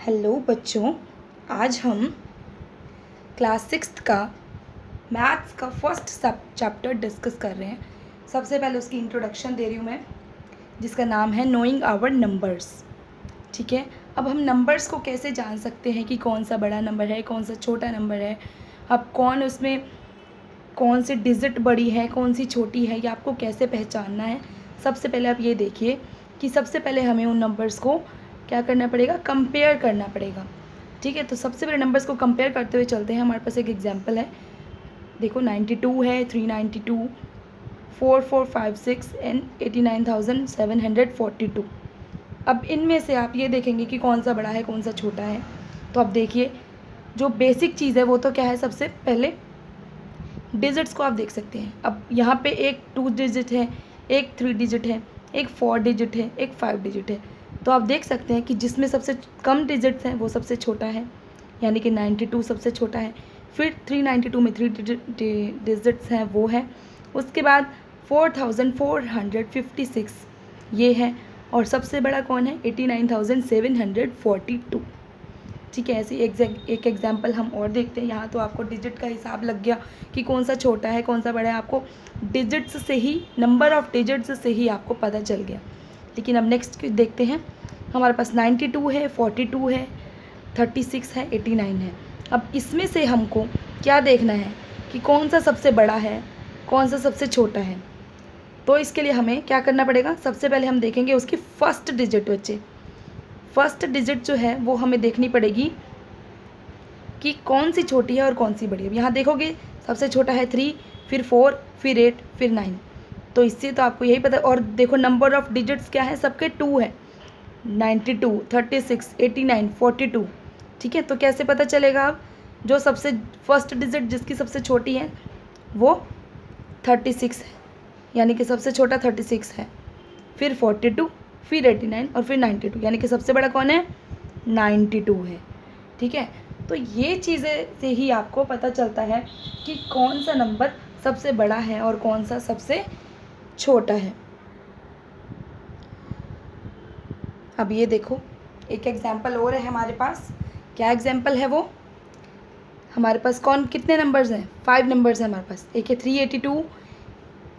Hello बच्चों, आज हम क्लास 6 का मैथ्स का फर्स्ट चैप्टर डिस्कस कर रहे हैं। सबसे पहले उसकी इंट्रोडक्शन दे रही हूँ मैं, जिसका नाम है नोइंग आवर नंबर्स। ठीक है, अब हम नंबर्स को कैसे जान सकते हैं कि कौन सा बड़ा नंबर है, कौन सा छोटा नंबर है, अब कौन सी डिजिट बड़ी है, कौन सी छोटी है, ये आपको कैसे पहचानना है। सबसे पहले आप ये देखिए कि सबसे पहले हमें उन नंबर्स को क्या करना पड़ेगा, कंपेयर करना पड़ेगा। ठीक है, तो सबसे पहले नंबर्स को कंपेयर करते हुए चलते हैं। हमारे पास एक एग्जांपल है, देखो 92 है, 392, 4456 एंड 89,742। अब इनमें से आप ये देखेंगे कि कौन सा बड़ा है, कौन सा छोटा है। तो अब देखिए, जो बेसिक चीज़ है वो तो क्या है, सबसे पहले डिजिट्स को आप देख सकते हैं। अब यहाँ पे एक 2 डिजिट है, एक 3 डिजिट है, एक 4 डिजिट है, एक 5 डिजिट है। तो आप देख सकते हैं कि जिसमें सबसे कम डिजिट्स हैं वो सबसे छोटा है, यानी कि 92 सबसे छोटा है। फिर 392 में 3 डिजिट्स हैं वो है। उसके बाद 4456 ये है, और सबसे बड़ा कौन है, 89,742। ठीक है, ऐसी एक एग्जाम्पल हम और देखते हैं। यहाँ तो आपको डिजिट का हिसाब लग गया कि कौन सा छोटा है, कौन सा बड़ा है। आपको डिजिट्स से ही, नंबर ऑफ़ डिजिट्स से ही आपको पता चल गया। लेकिन अब नेक्स्ट देखते हैं। हमारे पास 92 है, 42 है, 36 है, 89 है। अब इसमें से हमको क्या देखना है कि कौन सा सबसे बड़ा है, कौन सा सबसे छोटा है। तो इसके लिए हमें क्या करना पड़ेगा, सबसे पहले हम देखेंगे उसकी फर्स्ट डिजिट। बच्चे, फर्स्ट डिजिट जो है वो हमें देखनी पड़ेगी कि कौन सी छोटी है और कौन सी बड़ी है। यहाँ देखोगे सबसे छोटा है 3, फिर 4, फिर 8, फिर 9। तो इससे तो आपको यही पता। और देखो नंबर ऑफ़ डिजिट्स क्या है, सबके 2 है, 92, 36, 89, 42। ठीक है, तो कैसे पता चलेगा। अब जो सबसे फर्स्ट डिजिट जिसकी सबसे छोटी है वो 36 है, यानी कि सबसे छोटा 36 है, फिर 42, फिर 89 और फिर 92, यानी कि सबसे बड़ा कौन है, 92 है। ठीक है, तो ये चीज़ें से ही आपको पता चलता है कि कौन सा नंबर सबसे बड़ा है और कौन सा सबसे छोटा है। अब ये देखो, एक एग्जाम्पल और है हमारे पास। क्या एग्जाम्पल है वो, हमारे पास कितने नंबर्स हैं, 5 नंबर्स हैं हमारे पास। एक है 382,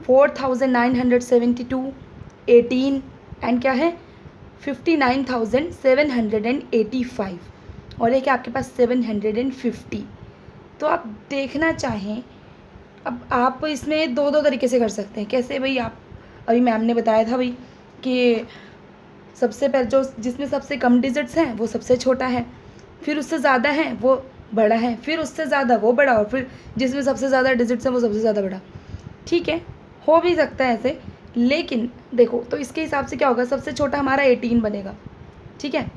4972, 18 एंड क्या है 59,785, और एक है आपके पास 750। तो आप देखना चाहें, अब आप इसमें दो तरीके से कर सकते हैं। कैसे भाई, आप अभी मैम ने बताया था भाई कि सबसे पहले जो जिसमें सबसे कम डिजिट्स हैं वो सबसे छोटा है, फिर उससे ज़्यादा है वो बड़ा है, फिर उससे ज़्यादा वो बड़ा, और फिर जिसमें सबसे ज़्यादा डिजिट्स हैं वो सबसे ज़्यादा बड़ा। ठीक है, हो भी सकता है ऐसे, लेकिन देखो तो इसके हिसाब से क्या होगा, सबसे छोटा हमारा 18 बनेगा। ठीक है,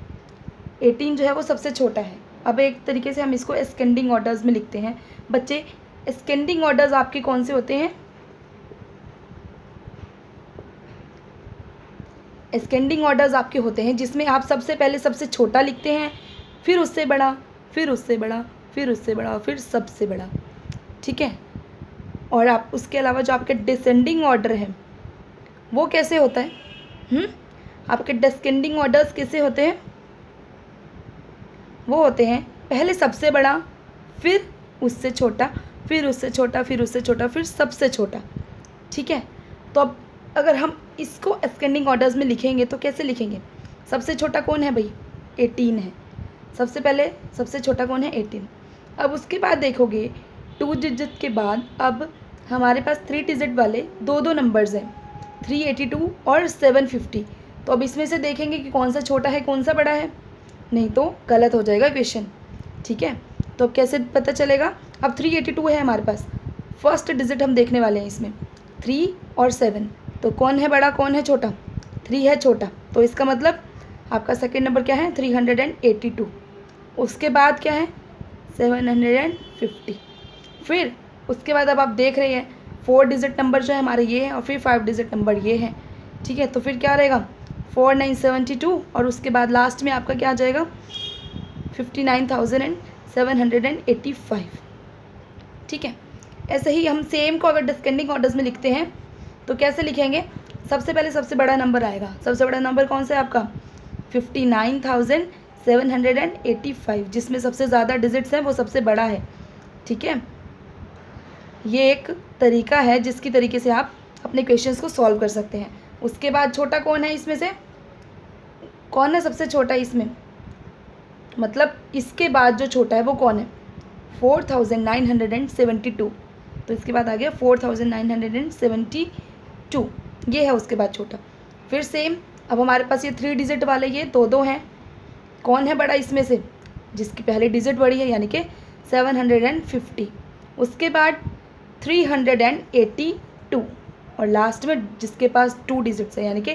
18 जो है वो सबसे छोटा है। अब एक तरीके से हम इसको एस्केंडिंग ऑर्डर्स में लिखते हैं। बच्चे, एस्केंडिंग ऑर्डर्स आपके कौन से होते हैं, एस्केंडिंग ऑर्डर्स आपके होते हैं जिसमें आप सबसे पहले सबसे छोटा लिखते हैं, फिर उससे बड़ा, फिर उससे बड़ा, फिर उससे बड़ा, और फिर सबसे बड़ा। ठीक है, और आप उसके अलावा जो आपके डिसेंडिंग ऑर्डर है वो कैसे होता है, आपके डिसेंडिंग ऑर्डर्स कैसे होते हैं, वो होते हैं पहले सबसे बड़ा, फिर उससे छोटा, फिर उससे छोटा, फिर उससे छोटा, फिर सबसे छोटा। ठीक है, तो अब अगर हम इसको असेंडिंग ऑर्डर्स में लिखेंगे तो कैसे लिखेंगे, सबसे छोटा कौन है भाई, 18 है। सबसे पहले सबसे छोटा कौन है, 18। अब उसके बाद देखोगे 2 डिजिट के बाद अब हमारे पास 3 डिजिट वाले दो नंबर्स हैं, 382 और 750। तो अब इसमें से देखेंगे कि कौन सा छोटा है, कौन सा बड़ा है, नहीं तो गलत हो जाएगा क्वेश्चन। ठीक है, तो अब कैसे पता चलेगा। अब 382 है हमारे पास, फर्स्ट डिजिट हम देखने वाले हैं इसमें, 3 और 7। तो कौन है बड़ा, कौन है छोटा, 3 है छोटा। तो इसका मतलब आपका सेकेंड नंबर क्या है, 382। उसके बाद क्या है, 750। फिर उसके बाद अब आप देख रहे हैं 4 डिजिट नंबर जो है हमारे ये है, और फिर 5 डिजिट नंबर ये है। ठीक है, तो फिर क्या रहेगा, 4972, और उसके बाद लास्ट में आपका क्या आ जाएगा, 59,785। ठीक है, ऐसे ही हम सेम को अगर डिसेंडिंग ऑर्डर्स में लिखते हैं तो कैसे लिखेंगे, सबसे पहले सबसे बड़ा नंबर आएगा। सबसे बड़ा नंबर कौन सा है आपका, 59,785। 785, जिसमें सबसे ज़्यादा डिजिट्स हैं वो सबसे बड़ा है। ठीक है, ये एक तरीका है जिसकी तरीके से आप अपने क्वेश्चंस को सॉल्व कर सकते हैं। उसके बाद छोटा कौन है इसमें से, कौन है सबसे छोटा इसमें, मतलब इसके बाद जो छोटा है वो कौन है, 4972। तो इसके बाद आ गया 4972, ये है उसके बाद छोटा। फिर सेम, अब हमारे पास ये 3 डिजिट वाले ये दो हैं, कौन है बड़ा इसमें से, जिसकी पहली डिजिट बड़ी है यानी कि 750, उसके बाद 382 और लास्ट में जिसके पास 2 डिजिट्स है यानी कि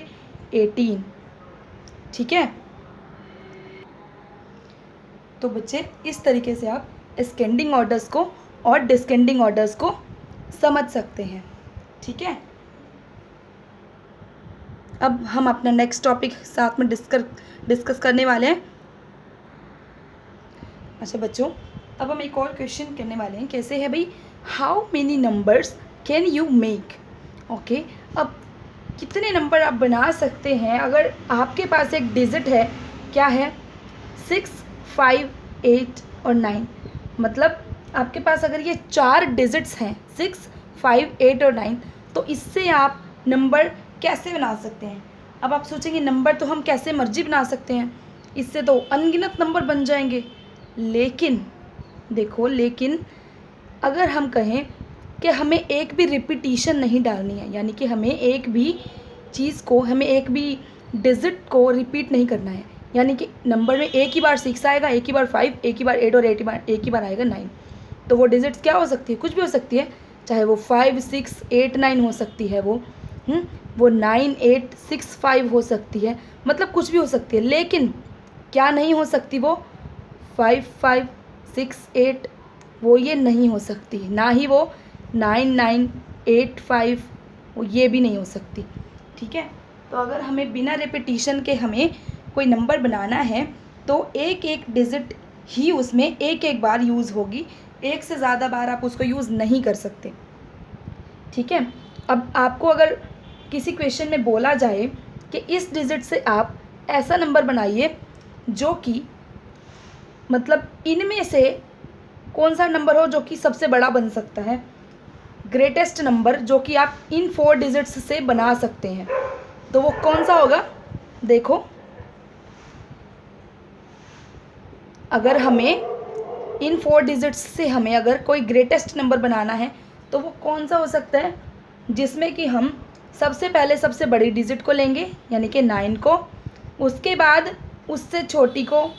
18। ठीक है, तो बच्चे इस तरीके से आप एस्केंडिंग ऑर्डर्स को और डिस्केंडिंग ऑर्डर्स को समझ सकते हैं। ठीक है, अब हम अपना नेक्स्ट टॉपिक साथ में डिस्कस करने वाले हैं। अच्छा बच्चों, अब हम एक और क्वेश्चन करने वाले हैं। कैसे है भाई, how many numbers can you make. Okay, अब कितने नंबर आप बना सकते हैं अगर आपके पास एक डिजिट है, क्या है, 6, 5, 8 और 9। मतलब आपके पास अगर ये 4 डिजिट्स हैं, 6, 5, 8 और 9, तो इससे आप नंबर कैसे बना सकते हैं। अब आप सोचेंगे नंबर तो हम कैसे मर्जी बना सकते हैं, इससे तो अनगिनत नंबर बन जाएंगे। लेकिन देखो, लेकिन अगर हम कहें कि हमें एक भी रिपीटिशन नहीं डालनी है, यानी कि हमें एक भी चीज़ को, हमें एक भी डिजिट को रिपीट नहीं करना है, यानी कि नंबर में एक ही बार 6 आएगा, एक ही बार 5, एक ही बार 8 और एक ही बार आएगा 9। तो वो डिजिट्स क्या हो सकती है, कुछ भी हो सकती है, चाहे वो 5, 6, 8, 9 हो सकती है, वो 9, 8, 6, 5 हो सकती है, मतलब कुछ भी हो सकती है। लेकिन क्या नहीं हो सकती, वो 5, 5, 6, 8 वो ये नहीं हो सकती, ना ही वो 9, 9, 8, 5 वो ये भी नहीं हो सकती। ठीक है, तो अगर हमें बिना रिपीटिशन के हमें कोई नंबर बनाना है तो एक एक डिजिट ही उसमें एक एक बार यूज़ होगी, एक से ज़्यादा बार आप उसको यूज़ नहीं कर सकते। ठीक है, अब आपको अगर किसी क्वेश्चन में बोला जाए कि इस डिजिट से आप ऐसा नंबर बनाइए जो कि मतलब इनमें से कौन सा नंबर हो जो कि सबसे बड़ा बन सकता है, ग्रेटेस्ट नंबर जो कि आप इन 4 डिजिट्स से बना सकते हैं, तो वो कौन सा होगा। देखो, अगर हमें इन 4 डिजिट्स से हमें अगर कोई ग्रेटेस्ट नंबर बनाना है तो वो कौन सा हो सकता है, जिसमें कि हम सबसे पहले सबसे बड़ी डिजिट को लेंगे यानी कि 9 को, उसके बाद उससे छोटी को,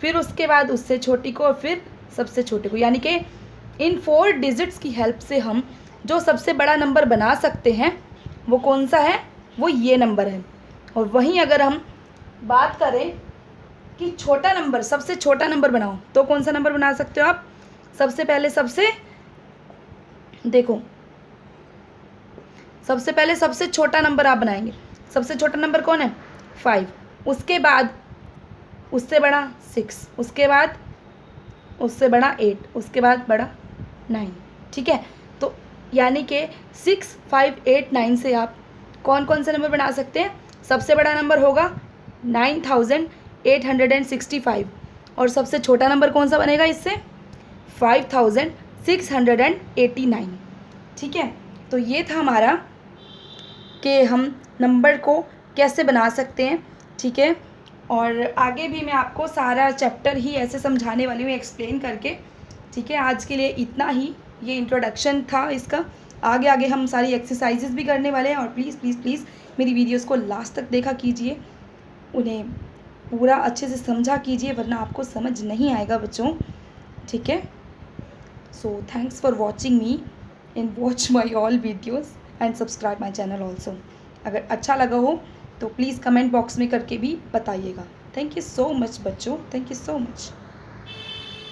फिर उसके बाद उससे छोटी को और फिर सबसे छोटे को, यानी कि इन 4 डिजिट्स की हेल्प से हम जो सबसे बड़ा नंबर बना सकते हैं वो कौन सा है, वो ये नंबर है। और वहीं अगर हम बात करें कि छोटा नंबर, सबसे छोटा नंबर बनाओ, तो कौन सा नंबर बना सकते हो आप, सबसे पहले सबसे छोटा नंबर आप बनाएंगे। सबसे छोटा नंबर कौन है, 5, उसके बाद उससे बड़ा 6, उसके बाद उससे बड़ा 8, उसके बाद बड़ा 9। ठीक है, तो यानी कि 6, 5, 8, 9 से आप कौन कौन से नंबर बना सकते हैं। सबसे बड़ा नंबर होगा 9865 और सबसे छोटा नंबर कौन सा बनेगा इससे, 5689। ठीक है, तो ये था हमारा कि हम नंबर को कैसे बना सकते हैं। ठीक है, और आगे भी मैं आपको सारा चैप्टर ही ऐसे समझाने वाली हूँ एक्सप्लेन करके। ठीक है, आज के लिए इतना ही, ये इंट्रोडक्शन था इसका। आगे आगे हम सारी एक्सरसाइजेस भी करने वाले हैं और प्लीज़ प्लीज़ प्लीज़ मेरी वीडियोस को लास्ट तक देखा कीजिए, उन्हें पूरा अच्छे से समझा कीजिए, वरना आपको समझ नहीं आएगा बच्चों। ठीक है, so thanks for watching me and watch my all videos and subscribe my channel also. अगर अच्छा लगा हो तो प्लीज़ कमेंट बॉक्स में करके भी बताइएगा। थैंक यू सो मच बच्चों, थैंक यू सो मच।